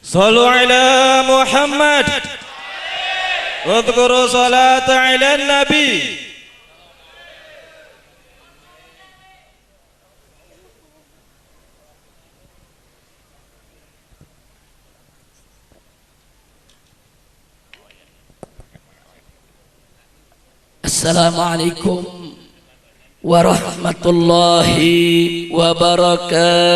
صلوا على محمد واذكروا صلاة على النبي. Assalamualaikum warahmatullahi wabarakatuh.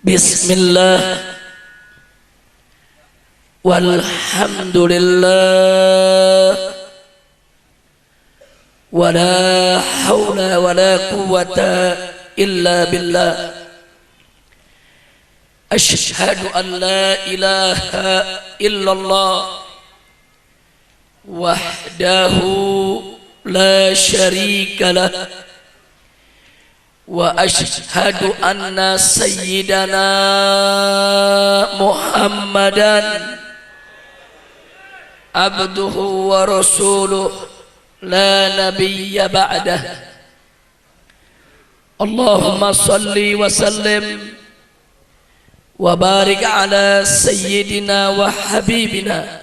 Bismillah walhamdulillah wala hawla wala quwwata illa billah. Asyhadu an la ilaha illallah wahdahu la syarika lah wa asyhadu anna sayyidana Muhammadan abduhu wa rasuluh la nabiyya ba'dah. Allahumma salli wa sallim wa barik ala sayyidina wa habibina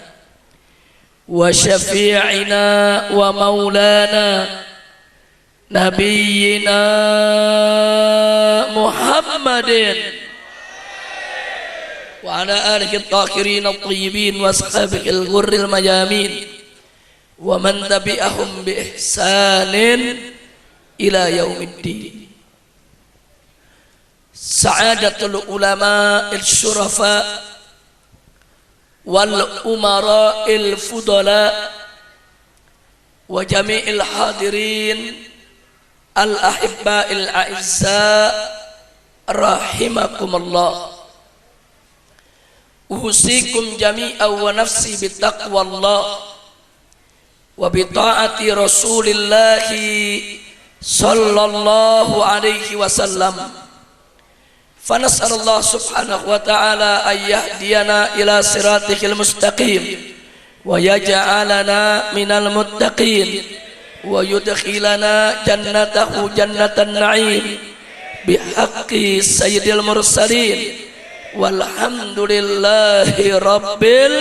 wa syafi'ina wa maulana nabiyyina Muhammadin wa ala alihi at-tahirin at-tayyibin wa ashabihi al-ghurril mayamin wa man tabi'ahum bi ihsanin ila yaumiddin. Sa'adatul ulama il-syurafa wal umara il-fudala wa jami'il hadirin al-ahibba il-a'izza rahimakumullah. Usikum jami'an wa nafsi bitaqwallah wa bita'ati rasulillahi sallallahu alaihi wasallam. Fanas'alullah subhanahu wa ta'ala an yahdiyana ila siratikil mustaqim wa yaj'alana minal muttaqin wa yudkhilana jannatahu jannatan na'im bihaqqi sayyidil mursalin walhamdulillahi rabbil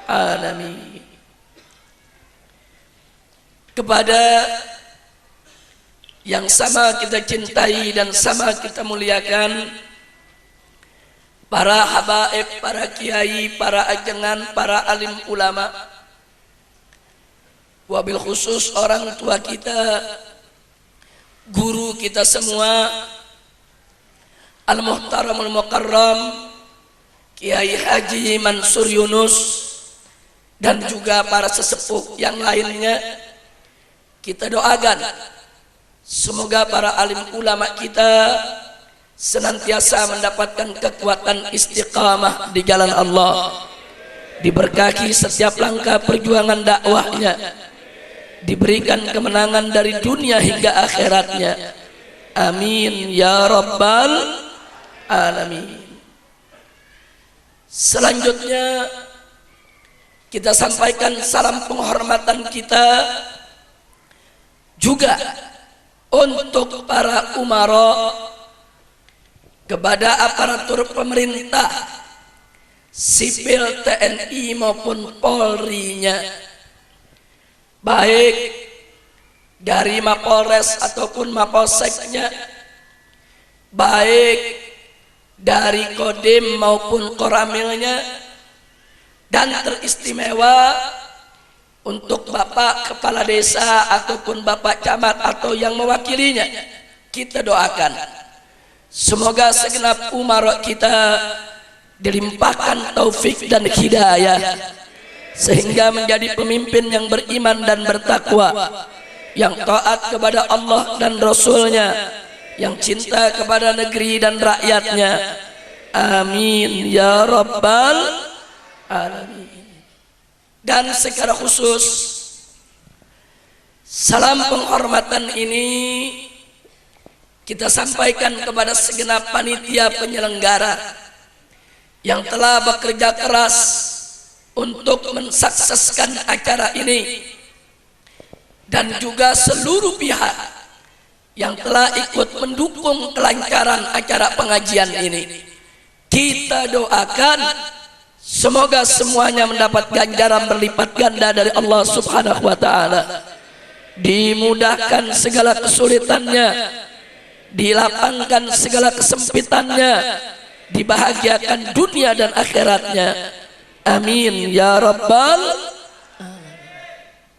alamin. Kepada yang sama kita cintai dan sama kita muliakan, para habaib, para kiai, para ajengan, para alim ulama, wabil khusus orang tua kita, guru kita semua, al-muhtaramul mukarram Kiai Haji Mansur Yunus, dan juga para sesepuh yang lainnya, kita doakan semoga para alim ulama kita senantiasa mendapatkan kekuatan istiqamah di jalan Allah, diberkahi setiap langkah perjuangan dakwahnya, diberikan kemenangan dari dunia hingga akhiratnya. Amin ya rabbal alamin. Selanjutnya kita sampaikan salam penghormatan kita juga untuk para umara, kepada aparatur pemerintah, sipil TNI maupun Polri-nya, baik dari Mapolres ataupun Mapolseknya, baik dari Kodim maupun Koramilnya, dan teristimewa untuk Bapak Kepala Desa ataupun Bapak Camat atau yang mewakilinya. Kita doakan semoga segenap umara kita dilimpahkan taufik dan hidayah, sehingga menjadi pemimpin yang beriman dan bertakwa, yang taat kepada Allah dan Rasulnya, yang cinta kepada negeri dan rakyatnya. Amin ya rabbal alamin. Dan secara khusus salam penghormatan ini kita sampaikan kepada segenap panitia penyelenggara yang telah bekerja keras untuk mensukseskan acara ini, dan juga seluruh pihak yang telah ikut mendukung kelancaran acara pengajian ini. Kita doakan semoga semuanya mendapat ganjaran berlipat ganda dari Allah Subhanahu wa taala. Dimudahkan segala kesulitannya, dilapangkan segala kesempitannya, dibahagiakan dunia dan akhiratnya. Amin ya rabbal.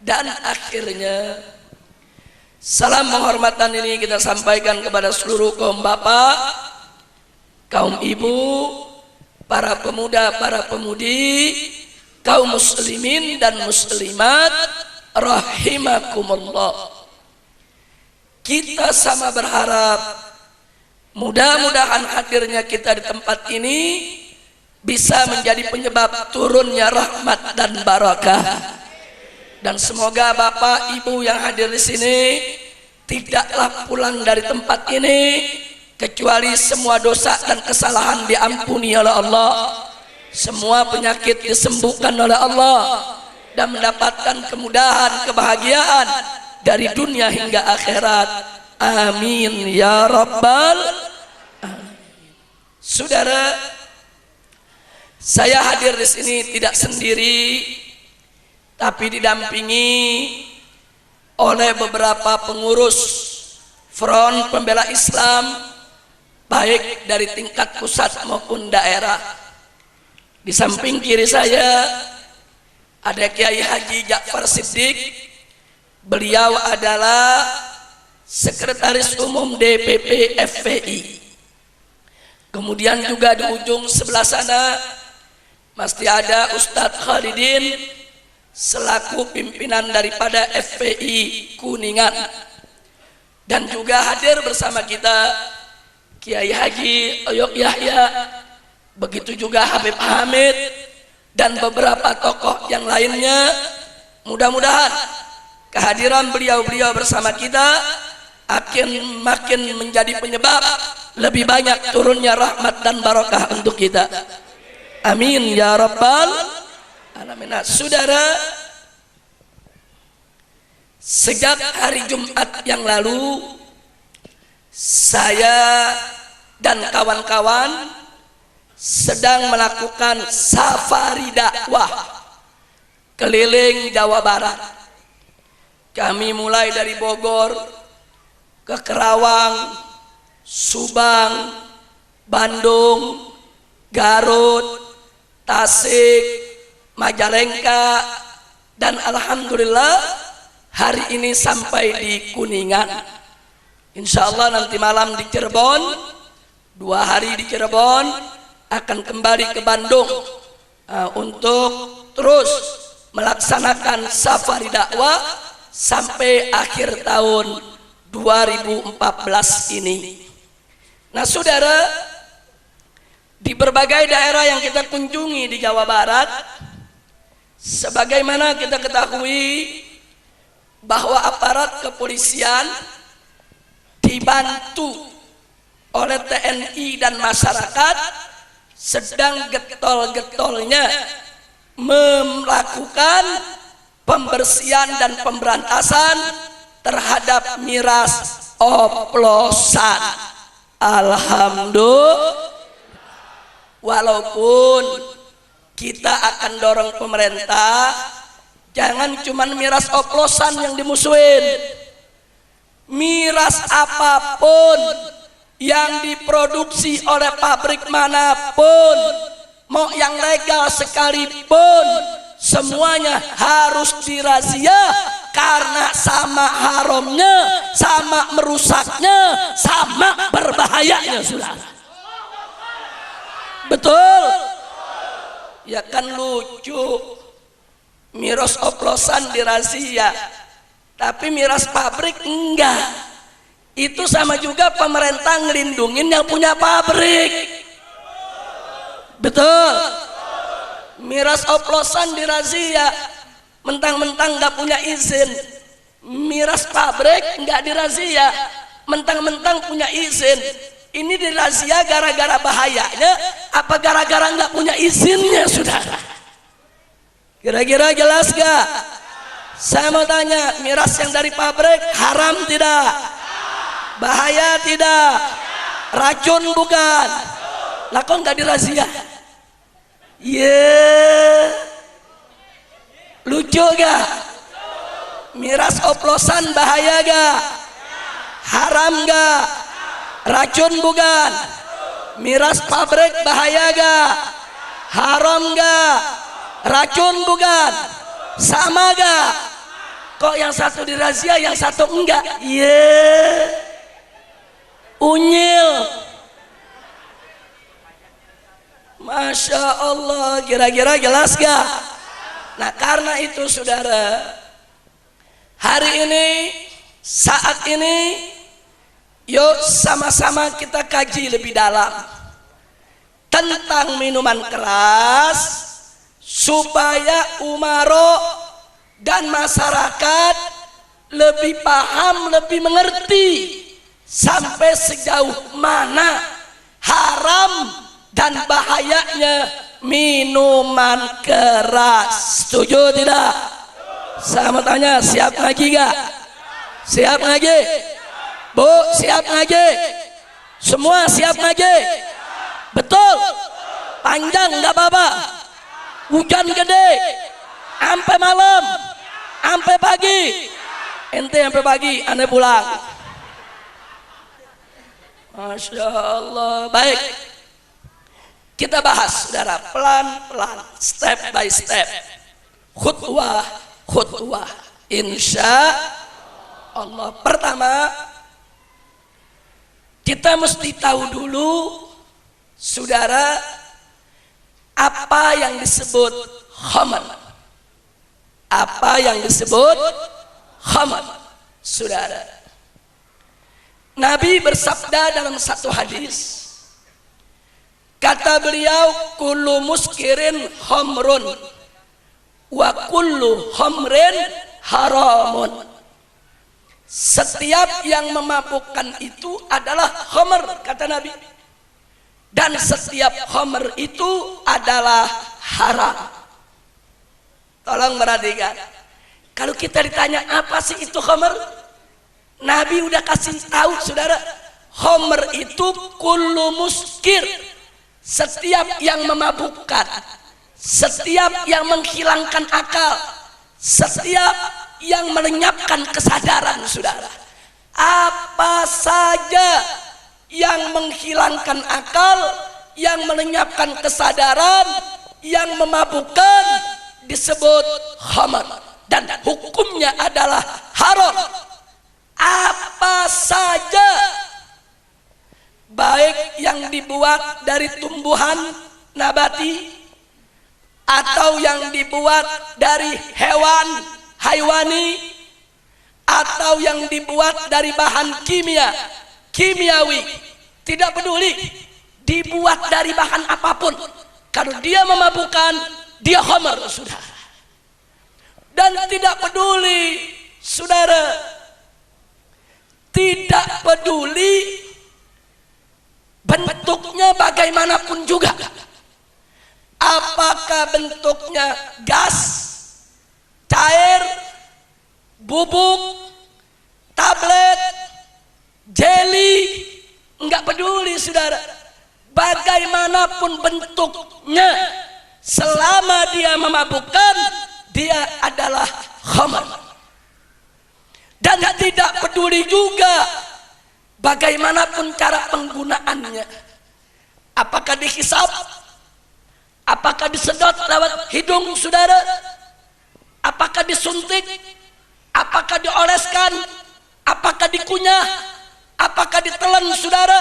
Dan akhirnya salam penghormatan ini kita sampaikan kepada seluruh kaum bapak, kaum ibu, para pemuda, para pemudi, kaum muslimin dan muslimat rahimakumullah. Kita sama berharap mudah-mudahan hadirnya kita di tempat ini bisa menjadi penyebab turunnya rahmat dan barakah. Dan semoga bapak ibu yang hadir di sini tidaklah pulang dari tempat ini kecuali semua dosa dan kesalahan diampuni oleh Allah, semua penyakit disembuhkan oleh Allah, dan mendapatkan kemudahan, kebahagiaan dari dunia hingga akhirat. Amin ya rabbal alamin. Saudara, saya hadir di sini tidak sendiri, tapi didampingi oleh beberapa pengurus Front Pembela Islam, baik dari tingkat pusat maupun daerah. Di samping kiri saya ada Kiai Haji Ja'far Siddiq. Beliau adalah Sekretaris Umum DPP FPI. Kemudian juga di ujung sebelah sana masih ada Ustadz Khalidin selaku pimpinan daripada FPI Kuningan. Dan juga hadir bersama kita Kiai Haji Oyok Yahya, begitu juga Habib Hamid dan beberapa tokoh yang lainnya. Mudah-mudahan kehadiran beliau-beliau bersama kita akan makin menjadi penyebab lebih banyak turunnya rahmat dan barakah untuk kita. Amin ya rabbal alamin. Saudara, sejak hari Jumat yang lalu saya dan kawan-kawan sedang melakukan safari dakwah keliling Jawa Barat. Kami mulai dari Bogor ke Kerawang, Subang, Bandung, Garut, Tasik, Majalengka, dan alhamdulillah hari ini sampai di Kuningan. Insya Allah nanti malam di Cirebon, 2 hari di Cirebon, akan kembali ke Bandung untuk terus melaksanakan safari dakwah sampai akhir tahun 2014 ini. Nah saudara, di berbagai daerah yang kita kunjungi di Jawa Barat, sebagaimana kita ketahui bahwa aparat kepolisian dibantu oleh TNI dan masyarakat sedang getol-getolnya melakukan pembersihan dan pemberantasan terhadap miras oplosan. Alhamdulillah. Walaupun kita akan dorong pemerintah, jangan cuma miras oplosan yang dimusuhin. Miras apapun yang diproduksi oleh pabrik manapun, mau yang legal sekalipun, semuanya harus dirazia karena sama haramnya, sama merusaknya, sama berbahayanya, saudara. Betul? Ya kan lucu, miras oplosan dirazia, tapi miras pabrik enggak. Itu sama juga pemerintah ngelindungin yang punya pabrik. Betul? Miras oplosan dirazia, mentang-mentang nggak punya izin. Miras pabrik nggak dirazia, mentang-mentang punya izin. Ini dirazia gara-gara bahayanya, apa gara-gara nggak punya izinnya, saudara? Kira-kira jelas gak? Saya mau tanya, miras yang dari pabrik haram tidak? Bahaya tidak? Racun bukan? Lah kok nggak dirazia? Lucu gak? Miras oplosan bahaya gak? Haram gak? Racun bukan? Miras pabrik bahaya gak? Haram gak? Racun bukan? Sama gak? Kok yang satu dirazia, yang satu enggak? Unyil. Masya Allah, kira-kira jelas gak? Nah karena itu saudara, hari ini, saat ini, yuk sama-sama kita kaji lebih dalam tentang minuman keras, supaya umaro dan masyarakat lebih paham, lebih mengerti sampai sejauh mana haram dan bahayanya minuman keras. Setuju tidak? Saya mau tanya, siap ngaji gak? Siap ngaji? Bu, siap ngaji? Semua siap ngaji? Betul? Panjang gak apa-apa? Hujan gede sampai malam, sampai pagi. Ente sampai pagi, ane pulang. Masya Allah. Baik, kita bahas saudara, pelan-pelan, step by step, khutwah, insya Allah. Pertama, kita mesti tahu dulu saudara, apa yang disebut khamar. Apa yang disebut khamar, saudara. Nabi bersabda dalam satu hadis, kata beliau, kullu muskirin khamrun wa kullu khamrin haramun. Setiap yang memabukkan itu adalah khamr, kata Nabi, dan setiap khamr itu adalah haram. Tolong perhatikan, kalau kita ditanya apa sih itu khamr, Nabi udah kasih tahu saudara, khamr itu kullu muskir, setiap yang memabukkan, setiap yang menghilangkan akal, setiap yang melenyapkan kesadaran saudara. Apa saja yang menghilangkan akal, yang melenyapkan kesadaran, yang memabukkan disebut khamar, dan hukumnya adalah haram. Apa saja, baik yang dibuat dari tumbuhan nabati atau yang dibuat dari hewan haiwani atau yang dibuat dari bahan kimiawi, tidak peduli dibuat dari bahan apapun, kalau dia memabukkan, dia khamar saudara. Dan tidak peduli saudara, tidak peduli bentuknya bagaimanapun juga, apakah bentuknya gas, cair, bubuk, tablet, jelly, enggak peduli saudara, bagaimanapun bentuknya, selama dia memabukkan, dia adalah khamar. Dan tidak peduli juga bagaimanapun cara penggunaannya, apakah dihisap, apakah disedot lewat hidung saudara, apakah disuntik, apakah dioleskan, apakah dikunyah, apakah ditelan saudara,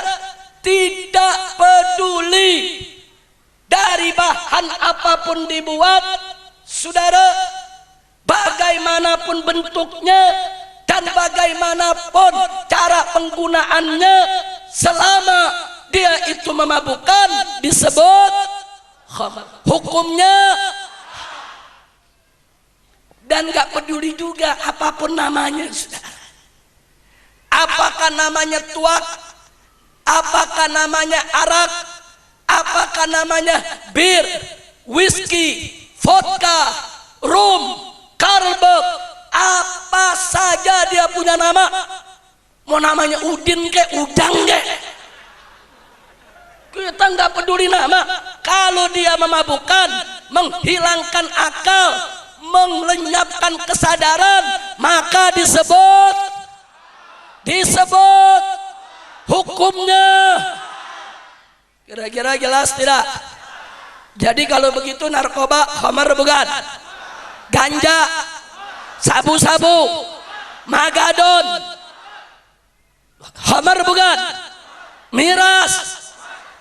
tidak peduli dari bahan apapun dibuat saudara, bagaimanapun bentuknya dan bagaimanapun cara penggunaannya, selama dia itu memabukkan disebut khamar, hukumnya. Dan gak peduli juga apapun namanya saudara, apakah namanya tuak, apakah namanya arak, apakah namanya bir, whisky, vodka, rum, karbek, dia punya nama, mau namanya Udin kek, Udang kek, kita nggak peduli nama. Kalau dia memabukkan, menghilangkan akal, melenyapkan kesadaran, maka disebut hukumnya. Kira-kira jelas tidak? Jadi kalau begitu narkoba khamar bukan? Ganja, sabu-sabu, magadon, khamar bukan? Miras,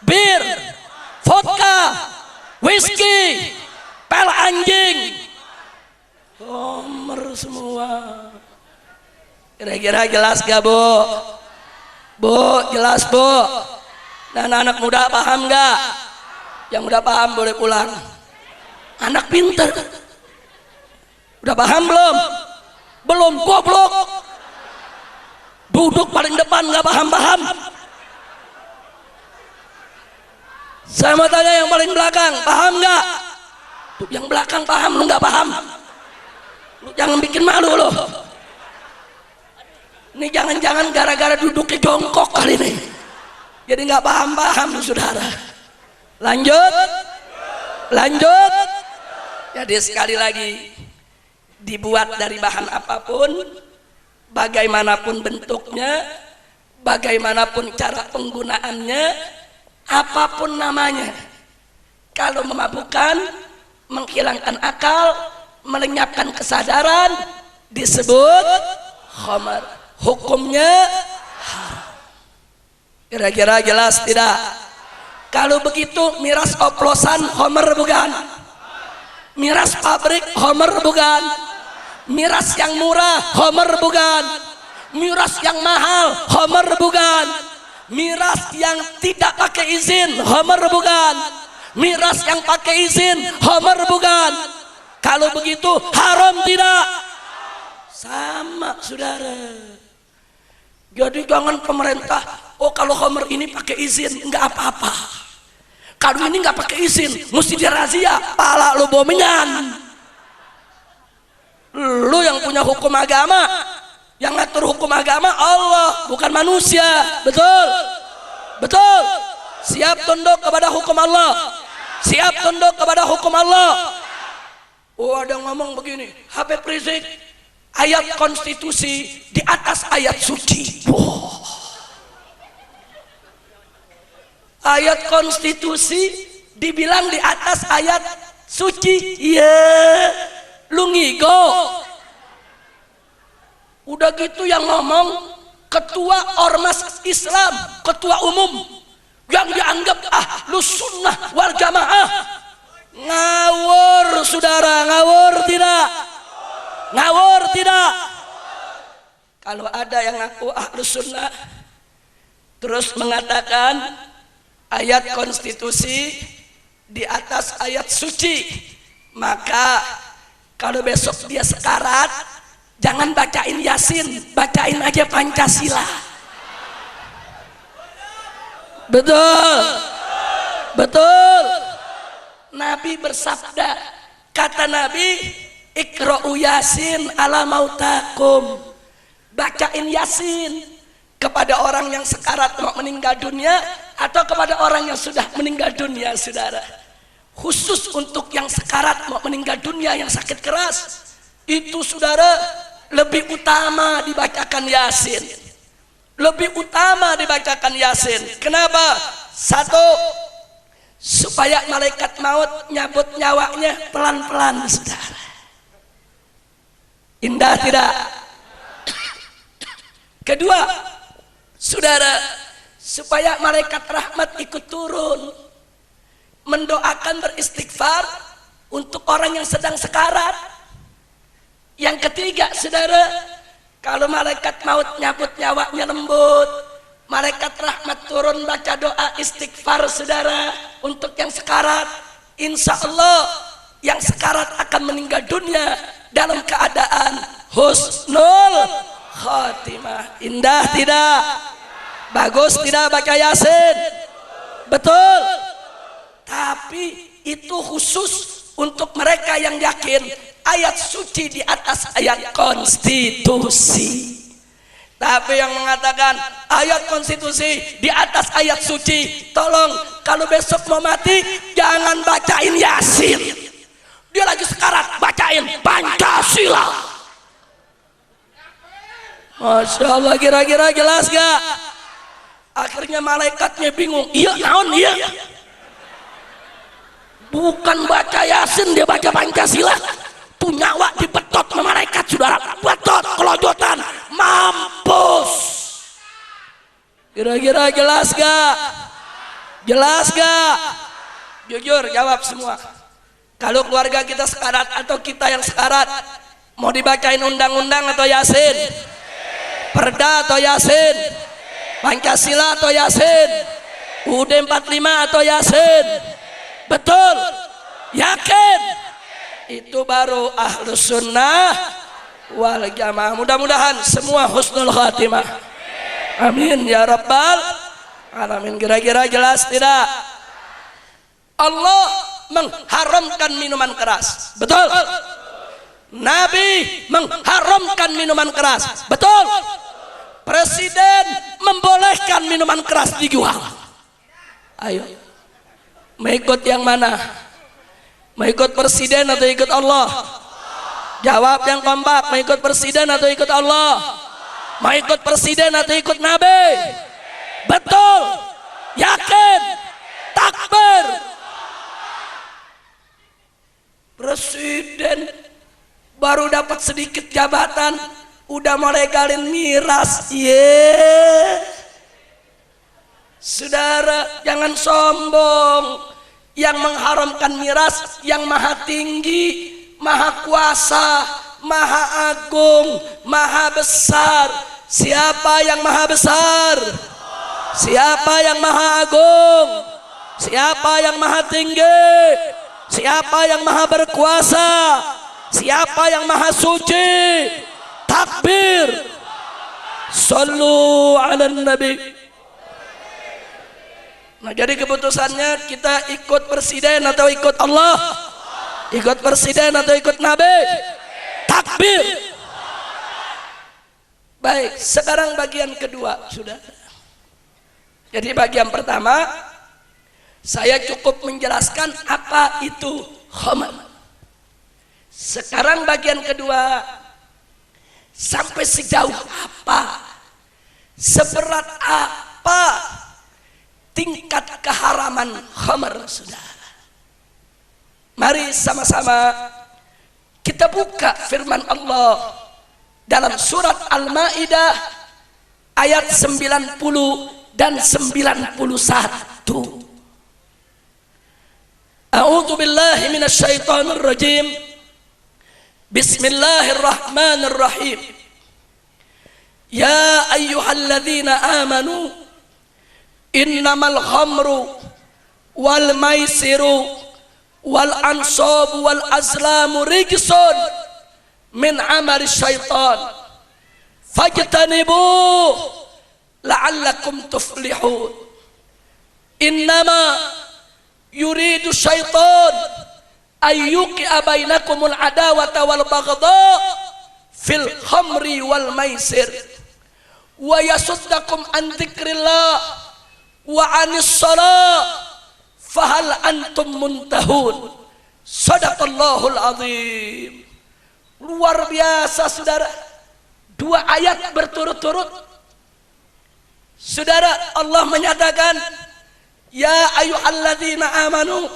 bir, vodka, whisky, pel anjing, khamar semua. Kira-kira jelas gak bu? Bu, jelas bu? Dan anak muda paham gak? Yang udah paham boleh pulang. Anak pinter udah paham belum? Belum, goblok. Duduk paling depan gak paham-paham. Saya mau tanya yang paling belakang, paham gak? Tuh, yang belakang paham, lu gak paham. Lu jangan bikin malu lu. Ini jangan-jangan gara-gara duduknya jongkok kali ini, jadi gak paham-paham saudara. Lanjut. Jadi sekali lagi, dibuat dari bahan apapun, bagaimanapun bentuknya, bagaimanapun cara penggunaannya, apapun namanya, kalau memabukkan, menghilangkan akal, melenyapkan kesadaran, disebut khamar. Hukumnya haram. Kira-kira jelas tidak? Kalau begitu miras oplosan khamar bukan? Miras pabrik khamar bukan? Miras yang murah khamar bukan? Miras yang mahal khamar bukan? Miras yang tidak pakai izin khamar bukan? Miras yang pakai izin khamar bukan? Kalau begitu haram tidak? Sama saudara. Jadi jangan pemerintah, oh kalau khamar ini pakai izin enggak apa-apa, kalau ini enggak pakai izin mesti dirazia, pala lu bomengan. Lu yang punya hukum agama, yang ngatur hukum agama Allah, bukan manusia. Betul? Betul? Siap tunduk kepada hukum Allah, siap tunduk kepada hukum Allah. Oh ada yang ngomong begini, Habib Rizik, ayat konstitusi di atas ayat suci. Wow. Ayat konstitusi dibilang di atas ayat suci. Iya, lu ngigo. Udah gitu yang ngomong ketua ormas Islam, ketua umum yang dianggap ahlus sunnah wal jamaah. Ngawur saudara, ngawur tidak? Ngawur tidak? Kalau ada yang ngaku ahlus sunnah terus mengatakan ayat konstitusi di atas ayat suci, maka kalau besok dia sekarat jangan bacain Yasin, bacain aja Pancasila. Betul? Betul? Nabi bersabda, kata Nabi, Iqra'u Yasin ala mautakum, bacain Yasin kepada orang yang sekarat mau meninggal dunia atau kepada orang yang sudah meninggal dunia saudara. Khusus untuk yang sekarat mau meninggal dunia, yang sakit keras, itu saudara lebih utama dibacakan Yasin, lebih utama dibacakan Yasin. Kenapa? Satu, supaya malaikat maut nyabut nyawanya pelan-pelan saudara. Indah tidak? Kedua, saudara, supaya malaikat rahmat ikut turun mendoakan, beristighfar untuk orang yang sedang sekarat. Yang ketiga saudara, kalau malaikat maut nyabut nyawanya lembut, malaikat rahmat turun baca doa istighfar saudara untuk yang sekarat, insya Allah yang sekarat akan meninggal dunia dalam keadaan husnul khatimah. Indah tidak? Bagus tidak baca Yasin? Betul? Tapi itu khusus untuk mereka yang yakin ayat suci di atas ayat konstitusi. Tapi yang mengatakan ayat konstitusi di atas ayat suci, tolong kalau besok mau mati jangan bacain Yasin. Dia lagi sekarat bacain Pancasila. Masya Allah, kira-kira jelas gak? Akhirnya malaikatnya bingung. Iya naon iya? Bukan baca Yasin, dia baca Pancasila. Tuh nyawa dibetot sama malaikat, saudara. Betot, kelojotan, mampus. Kira-kira jelas gak? Jelas gak? Jujur jawab semua. Kalau keluarga kita sekarat atau kita yang sekarat, mau dibacain undang-undang atau Yasin? Perda atau Yasin? Pancasila atau Yasin? UUD 45 atau Yasin? Betul? Yakin? Itu baru ahlus sunnah wal jamaah. Mudah-mudahan semua husnul khatimah. Amin ya rabbal alamin. Kira-kira jelas tidak? Allah mengharamkan minuman keras. Betul? Nabi mengharamkan minuman keras. Betul? Presiden membolehkan minuman keras dijual. Ayo, mau ikut yang mana? Mau ikut presiden atau ikut Allah? Jawab yang kompak. Mau ikut presiden atau ikut Allah? Mau ikut presiden atau ikut Nabi? Betul? Yakin? Takbir? Presiden baru dapat sedikit jabatan udah mulai galin miras. Saudara, jangan sombong. Yang mengharamkan miras yang maha tinggi, maha kuasa, maha agung, maha besar. Siapa yang maha besar? Siapa yang maha agung? Siapa yang maha tinggi? Siapa yang maha berkuasa? Siapa yang maha suci? Takbir. Sallu ala nabi. Nah, jadi keputusannya kita ikut presiden atau ikut Allah? Ikut presiden atau ikut Nabi? Takbir. Baik, sekarang bagian kedua sudah. Jadi bagian pertama saya cukup menjelaskan apa itu khamar. Sekarang bagian kedua, sampai sejauh apa, seberat apa tingkat keharaman khamar, saudara. Mari sama-sama kita buka firman Allah dalam surat Al-Maidah ayat 90 dan 91. A'udzu billahi minasyaitonir rajim. Bismillahirrahmanirrahim. Ya ayyuhalladzina amanu innamal khamru wal maisiru wal ansabu wal azlamu rijsun min amali syaitan fajtanibuh la'allakum tuflihun. Innama yuridu syaitan ayyuqi'a bainakumul adawata wal baghdha fil khamri wal maisir wa yasuddakum an dzikrillah wa anis salat fahal antum muntahun. Sadaqallahul azim. Luar biasa, saudara. Dua ayat berturut-turut, saudara. Allah menyatakan, ya ayyuhalladzina amanu,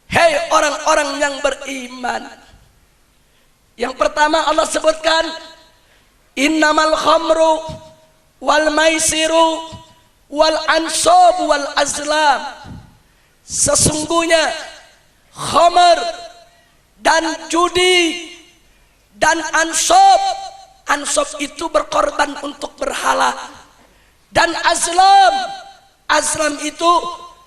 hei orang-orang yang beriman. Yang pertama Allah sebutkan innamal khamru wal maisiru wal ansab wal azlam. Sesungguhnya khamar dan judi dan ansab itu berkorban untuk berhala, dan azlam itu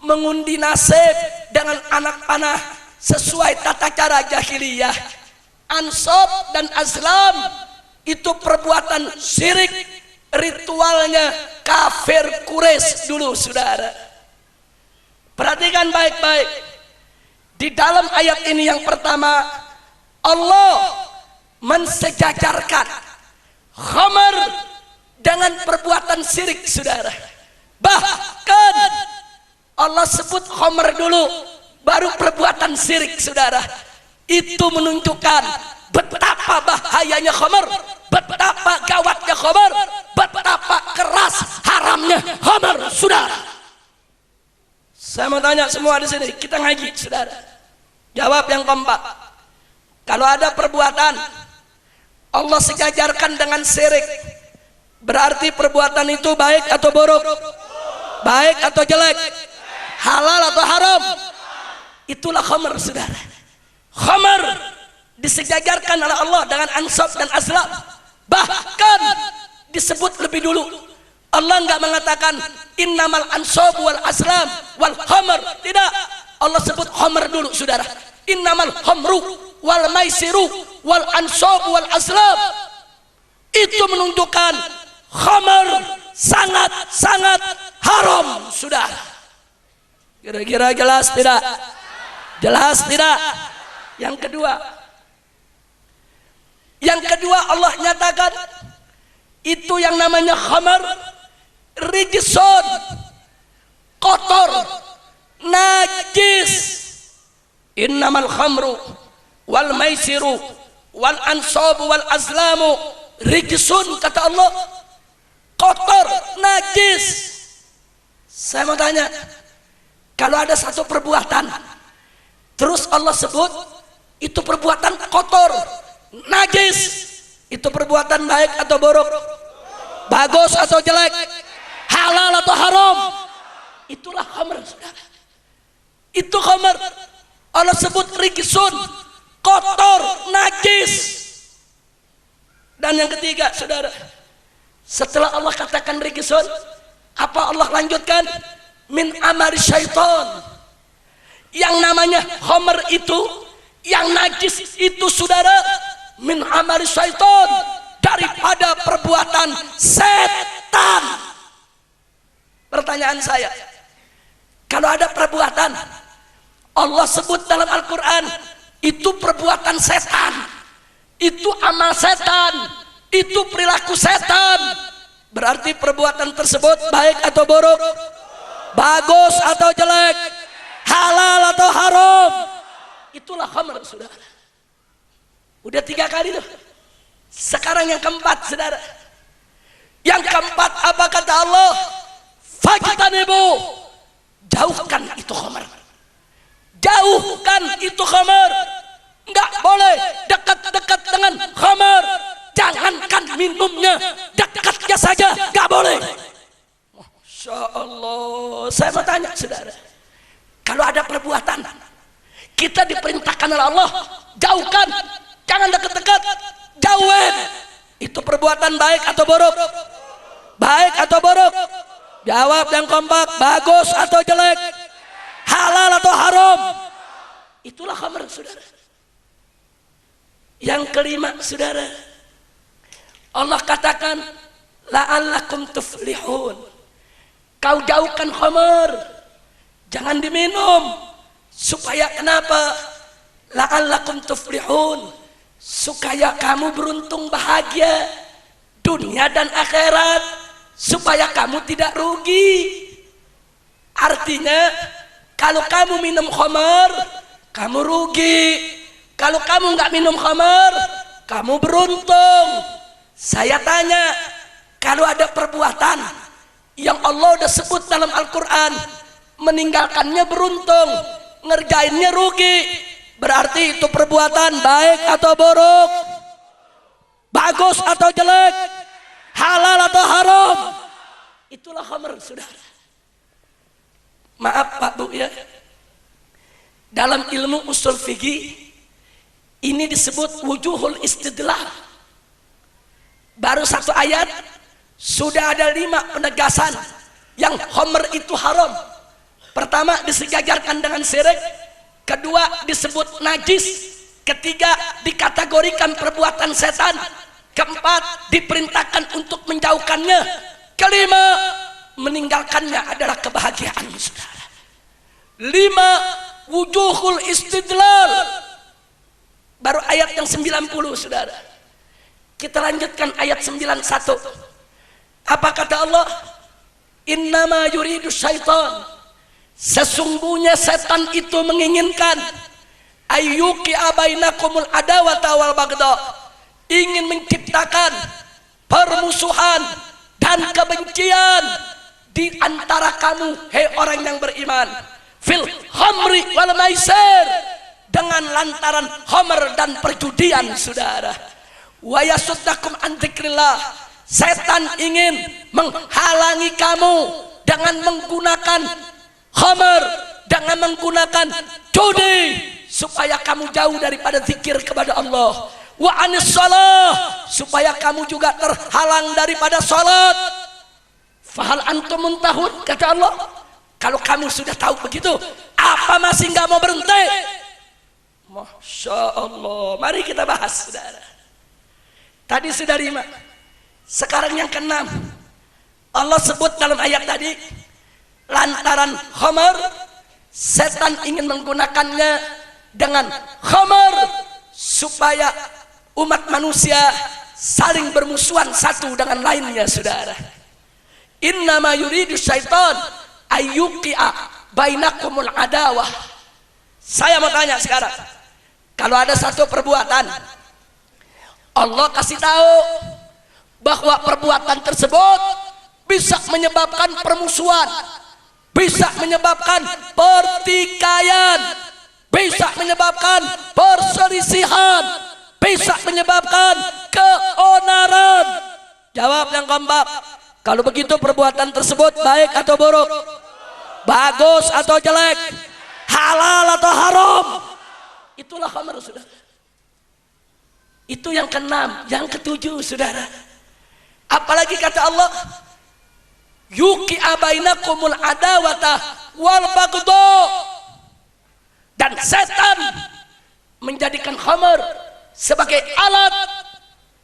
mengundi nasib dengan anak panah sesuai tata cara jahiliyah. Ansab dan azlam itu perbuatan syirik, ritualnya kafir Quraisy dulu, saudara. Perhatikan baik-baik. Di dalam ayat ini yang pertama, Allah mensejajarkan khamar dengan perbuatan syirik, saudara. Bahkan Allah sebut khamr dulu, baru perbuatan syirik, saudara. Itu menunjukkan betapa bahayanya khamr, betapa gawatnya khamr, betapa keras haramnya khamr, saudara. Saya mau tanya semua di sini, kita ngaji, saudara. Jawab yang keempat. Kalau ada perbuatan Allah sejajarkan dengan syirik, berarti perbuatan itu baik atau buruk? Baik atau jelek? Halal atau haram? Itulah khamr, saudara. Khamr disejajarkan oleh Allah dengan ansab dan azlam. Bahkan disebut lebih dulu. Allah enggak mengatakan innamal ansab wal azlam wal khamr. Tidak. Allah sebut khamr dulu, saudara. Innamal khamru wal maisiru wal ansab wal azlam. Itu menunjukkan khamr sangat-sangat haram, saudara. Kira-kira jelas tidak? Jelas tidak? Yang kedua Allah nyatakan itu yang namanya khamr rijsun, kotor, najis. Innamal khamru wal maisiru wal ansabu wal azlamu rijsun, kata Allah, kotor, najis. Saya mau tanya, kalau ada satu perbuatan terus Allah sebut itu perbuatan kotor, najis, itu perbuatan baik atau buruk? Bagus atau jelek? Halal atau haram? Itulah khamr, saudara. Itu khamr. Allah sebut rijsun, kotor, najis. Dan yang ketiga, saudara, setelah Allah katakan rijsun, apa Allah lanjutkan? Min amari syaitan. Yang namanya khamr itu, yang najis itu, saudara, min amari syaitan, daripada perbuatan setan. Pertanyaan saya, kalau ada perbuatan Allah sebut dalam Al-Quran itu perbuatan setan, itu amal setan, itu perilaku setan, berarti perbuatan tersebut baik atau buruk? Bagus atau jelek? Halal atau haram? Itulah khamr, saudara. Udah 3 kali tuh. Sekarang yang keempat, saudara. Yang keempat apa kata Allah? Fajtanibu, jauhkan itu khamr. Jauhkan itu khamr. Enggak boleh dekat-dekat dengan khamr. Jangankan minumnya, dekatnya saja enggak boleh. Masya Allah. Saya mau tanya, saudara, kalau ada perbuatan kita diperintahkan oleh Allah, jauhkan, jangan dekat-dekat, jauhin. Itu perbuatan baik atau buruk? Baik atau buruk? Jawab yang kompak, bagus atau jelek? Halal atau haram? Itulah khamr, saudara. Yang kelima, saudara, Allah katakan la'allakum tuflihun. Kau jauhkan khamr, jangan diminum. Supaya kenapa? La'allakum tuflihun, supaya kamu beruntung bahagia dunia dan akhirat, supaya kamu tidak rugi. Artinya kalau kamu minum khamr, kamu rugi. Kalau kamu nggak minum khamr, kamu beruntung. Saya tanya, kalau ada perbuatan yang Allah udah sebut dalam Al-Quran, meninggalkannya beruntung, ngerjainnya rugi, berarti itu perbuatan baik atau buruk? Bagus atau jelek? Halal atau haram? Itulah khamr, saudara. Maaf Pak Bu ya, dalam ilmu usul fikih ini disebut wujuhul istidlal. Baru 1 ayat sudah ada 5 penegasan yang khamr itu haram. Pertama, disejajarkan dengan syirik. Kedua, disebut najis. Ketiga, dikategorikan perbuatan setan. Keempat, diperintahkan untuk menjauhkannya. Kelima, meninggalkannya adalah kebahagiaan, saudara. 5, wujuhul istidlal. Baru ayat yang 90, saudara. Kita lanjutkan ayat 91. Apa kata Allah? Innama yuridu syaitan, sesungguhnya setan itu menginginkan ayyuki bainakumul adawata wal bagda, ingin menciptakan permusuhan dan kebencian di antara kamu, hei orang yang beriman, fil khamri wal maisir, dengan lantaran khamr dan perjudian, saudara. Wa yasuddakum an dzikrillah, setan ingin menghalangi kamu dengan menggunakan khamr, dengan menggunakan judi, supaya kamu jauh daripada zikir kepada Allah. Wa anis shalah, supaya kamu juga terhalang daripada salat. Fahal antum muntahun, kata Allah. Kalau kamu sudah tahu begitu, apa masih nggak mau berhenti? Masya Allah. Mari kita bahas, saudara. Tadi sudah 5, sekarang yang ke-6. Allah sebut dalam ayat tadi, lantaran khamar, setan ingin menggunakannya dengan khamar supaya umat manusia saling bermusuhan satu dengan lainnya, saudara. Innama yuridu syaitan ayyuqi'a bainakumul adawah. Saya mau tanya sekarang, kalau ada satu perbuatan Allah kasih tahu bahwa perbuatan tersebut bisa menyebabkan permusuhan, bisa menyebabkan pertikaian, bisa menyebabkan perselisihan, bisa menyebabkan keonaran. Jawab yang kompak. Kalau begitu perbuatan tersebut baik atau buruk? Bagus atau jelek? Halal atau haram? Itulah khamr, saudara. Itu yang ke-6, yang ke-7, saudara. Apalagi kata Allah, yuki bainakumul adawata wal baghdha, dan setan menjadikan khamr sebagai alat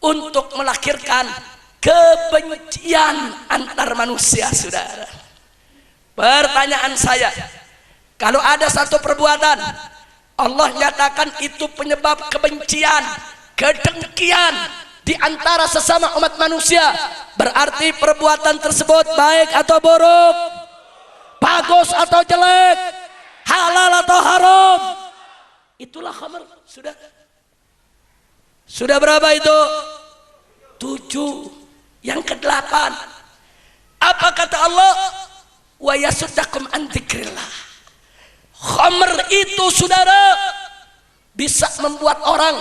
untuk melahirkan kebencian antar manusia, saudara. Pertanyaan saya, kalau ada satu perbuatan Allah nyatakan itu penyebab kebencian, kedengkian di antara sesama umat manusia, berarti perbuatan tersebut baik atau buruk? Bagus atau jelek? Halal atau haram? Itulah khamr, sudah. Sudah berapa itu? 7. Yang ke-8, apa kata Allah? Wa yasuddakum an dzikrillah. Khamr itu, saudara, bisa membuat orang